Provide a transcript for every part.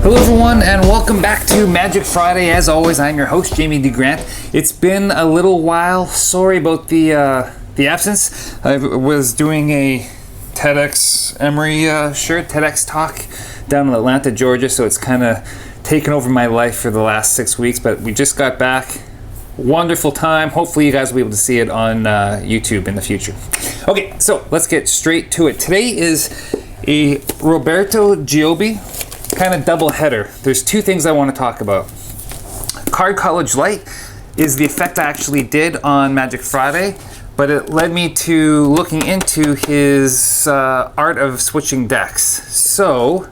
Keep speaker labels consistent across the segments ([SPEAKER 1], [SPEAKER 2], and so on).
[SPEAKER 1] Hello everyone and welcome back to Magic Friday. As always, I'm your host, Jamie DeGrant. It's been a little while. Sorry about the absence. I was doing a TEDx Emory shirt, TEDx talk down in Atlanta, Georgia, so it's kind of taken over my life for the last 6 weeks, but we just got back. Wonderful time. Hopefully you guys will be able to see it on YouTube in the future. Okay, so let's get straight to it. Today is a Roberto Giobbi kind of double header. There's two things I want to talk about. Card College Light is the effect I actually did on Magic Friday, but it led me to looking into his art of switching decks. So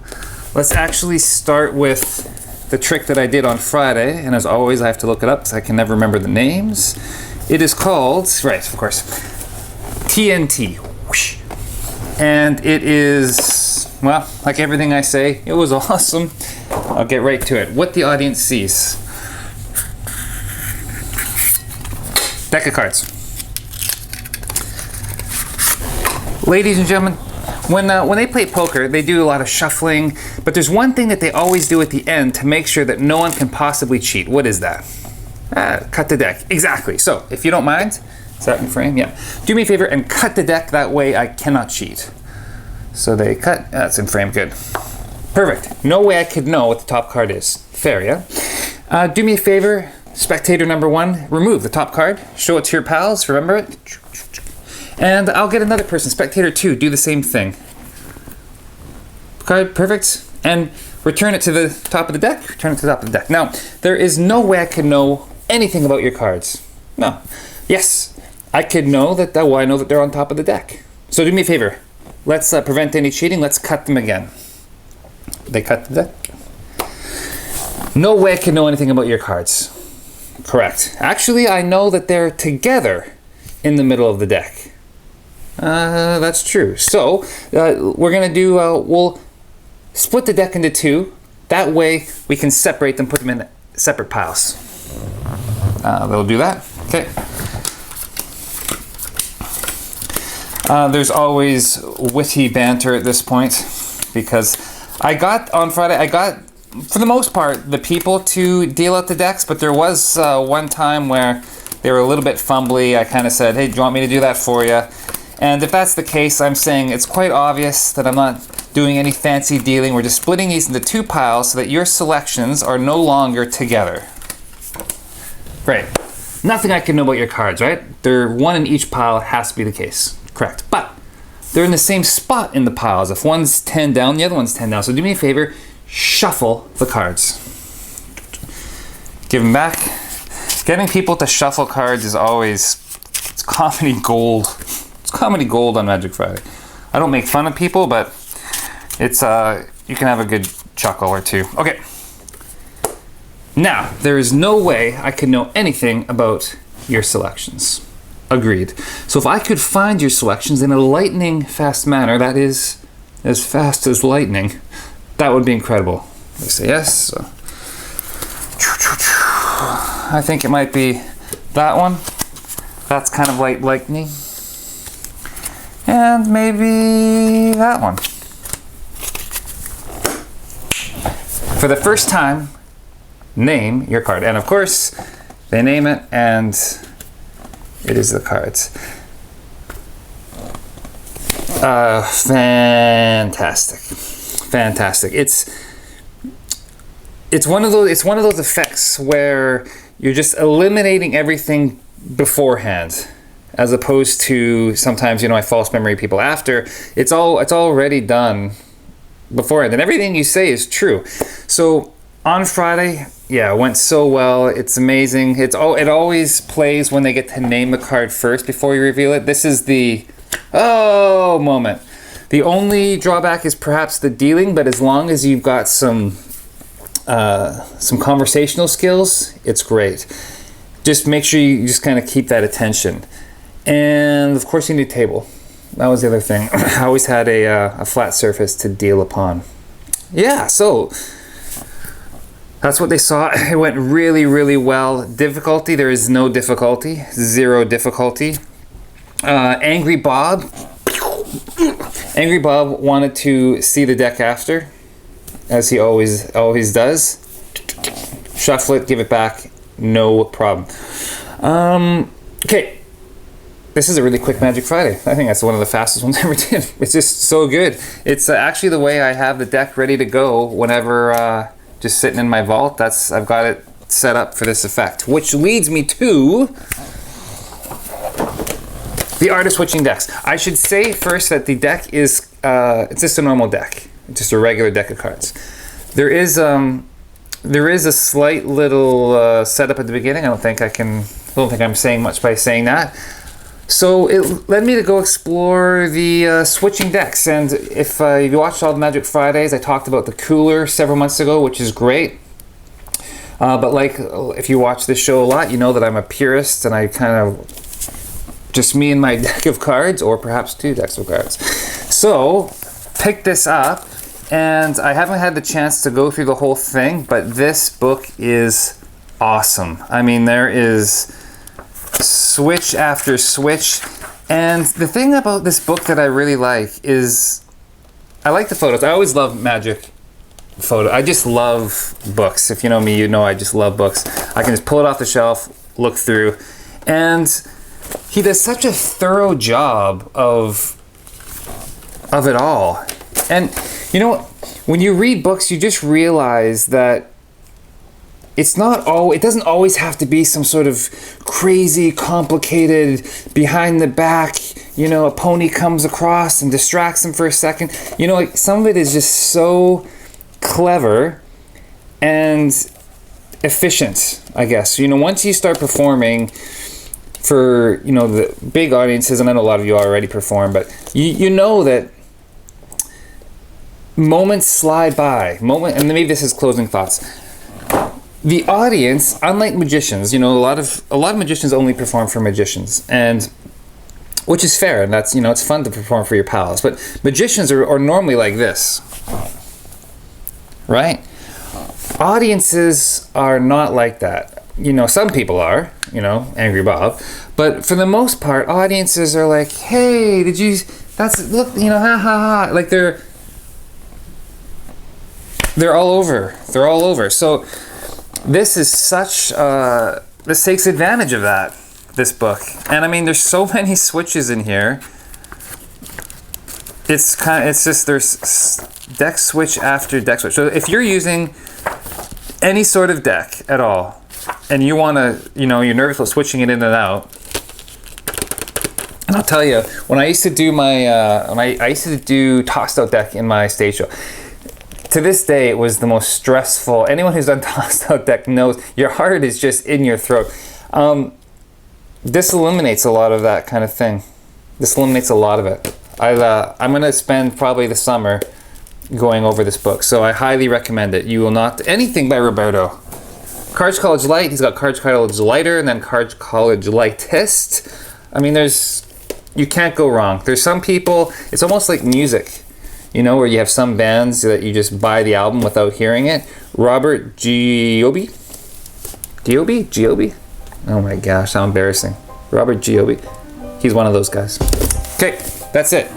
[SPEAKER 1] let's actually start with the trick that I did on Friday, and as always I have to look it up because I can never remember the names. It is called, right, of course, TNT. Whoosh. And it is, well, like everything I say, it was awesome. I'll get right to it. What the audience sees. Deck of cards. Ladies and gentlemen, when they play poker, they do a lot of shuffling, but there's one thing that they always do at the end to make sure that no one can possibly cheat. What is that? Cut the deck. Exactly. So, if you don't mind, is that in frame? Yeah. Do me a favor and cut the deck, that way I cannot cheat. So they cut, that's in frame, good. Perfect. No way I could know what the top card is. Fair, yeah? Do me a favor, spectator number one, remove the top card, show it to your pals, remember it. And I'll get another person, spectator two, do the same thing. Card, perfect. And return it to the top of the deck, return it to the top of the deck. Now, there is no way I could know anything about your cards. No. Yes. I could know that, well, I know that they're on top of the deck. So do me a favor. Let's prevent any cheating. Let's cut them again. They cut the deck. No way I can know anything about your cards. Correct. Actually, I know that they're together in the middle of the deck. That's true. So we're going to do, we'll split the deck into two. That way we can separate them, put them in separate piles. They'll do that. Okay. There's always witty banter at this point because on Friday, I got, for the most part, the people to deal out the decks, but there was one time where they were a little bit fumbly. I kind of said, hey, do you want me to do that for you? And if that's the case, I'm saying it's quite obvious that I'm not doing any fancy dealing. We're just splitting these into two piles so that your selections are no longer together. Great. Nothing I can know about your cards, right? They're one in each pile, has to be the case. Correct. But they're in the same spot in the piles. If one's 10 down, the other one's 10 down. So do me a favor, shuffle the cards. Give them back. Getting people to shuffle cards is always, it's comedy gold. It's comedy gold on Magic Friday. I don't make fun of people, but it's, you can have a good chuckle or two. Okay. Now, there is no way I can know anything about your selections. Agreed. So if I could find your selections in a lightning fast manner, that is, as fast as lightning, that would be incredible. They say yes. So. I think it might be that one. That's kind of like lightning. And maybe that one. For the first time, name your card. And of course, they name it and it is the cards. Fantastic. Fantastic. It's one of those effects where you're just eliminating everything beforehand, as opposed to sometimes, I false memory people after. It's already done beforehand, and everything you say is true. So on Friday, yeah, it went so well. It's amazing. It always plays when they get to name the card first before you reveal it. This is the oh moment. The only drawback is perhaps the dealing, but as long as you've got some conversational skills, it's great. Just make sure you just kind of keep that attention. And of course you need a table. That was the other thing. I always had a flat surface to deal upon. Yeah, so that's what they saw. It went really, really well. Difficulty, there is no difficulty. Zero difficulty. Angry Bob wanted to see the deck after. as he always does. Shuffle it, give it back, no problem. Okay. This is a really quick Magic Friday. I think that's one of the fastest ones I ever did. It's just so good. It's actually the way I have the deck ready to go whenever just sitting in my vault. I've got it set up for this effect, which leads me to the art of switching decks. I should say first that the deck is it's just a normal deck, just a regular deck of cards. There is a slight little setup at the beginning. I don't think I'm saying much by saying that. So it led me to go explore the switching decks, and if you watched all the Magic Fridays, I talked about the cooler several months ago, which is great. But like, if you watch this show a lot, you know that I'm a purist, and I kind of just me and my deck of cards, or perhaps 2 decks of cards. So pick this up, and I haven't had the chance to go through the whole thing, but this book is awesome. I mean, there is switch after switch, and the thing about this book that I really like is I like the photos. I always love Magic photo. I just love books. If you know me, you know I just love books. I can just pull it off the shelf, look through, and he does such a thorough job of it all. And you know, when you read books, you just realize that it doesn't always have to be some sort of crazy, complicated, behind the back, you know, a pony comes across and distracts him for a second. You know, like, some of it is just so clever and efficient, I guess. You know, once you start performing for, you know, the big audiences, and I know a lot of you already perform, but you know that moments slide by. And maybe this is closing thoughts. The audience, unlike magicians, you know, a lot of magicians only perform for magicians, and which is fair, and that's, you know, it's fun to perform for your pals. But magicians are normally like this, right? Audiences are not like that. You know, some people are, you know, Angry Bob, but for the most part, audiences are like, hey, look, you know, ha ha ha, like they're all over. They're all over. So this is this takes advantage of that, this book. And I mean, there's so many switches in here. It's just, there's deck switch after deck switch. So if you're using any sort of deck at all, and you want to, you know, you're nervous about switching it in and out, and I'll tell you, when I used to do I used to do tossed out deck in my stage show, to this day, it was the most stressful. Anyone who's done tossed out deck knows your heart is just in your throat. This eliminates a lot of that kind of thing. This eliminates a lot of it. I'm going to spend probably the summer going over this book, so I highly recommend it. You will not... Anything by Roberto. Cards College Light, he's got Cards College Lighter, and then Cards College Lightest. I mean, you can't go wrong. There's some people, it's almost like music. You know, where you have some bands that you just buy the album without hearing it. Robert Giobbi? Giobbi? Oh my gosh, how embarrassing. Robert Giobbi. He's one of those guys. Okay, that's it.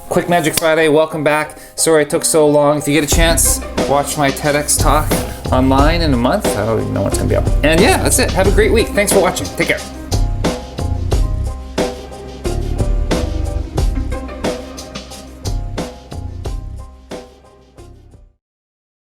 [SPEAKER 1] Quick Magic Friday, welcome back. Sorry it took so long. If you get a chance, watch my TEDx talk online in a month. I don't even know when it's going to be up. And yeah, that's it. Have a great week. Thanks for watching. Take care.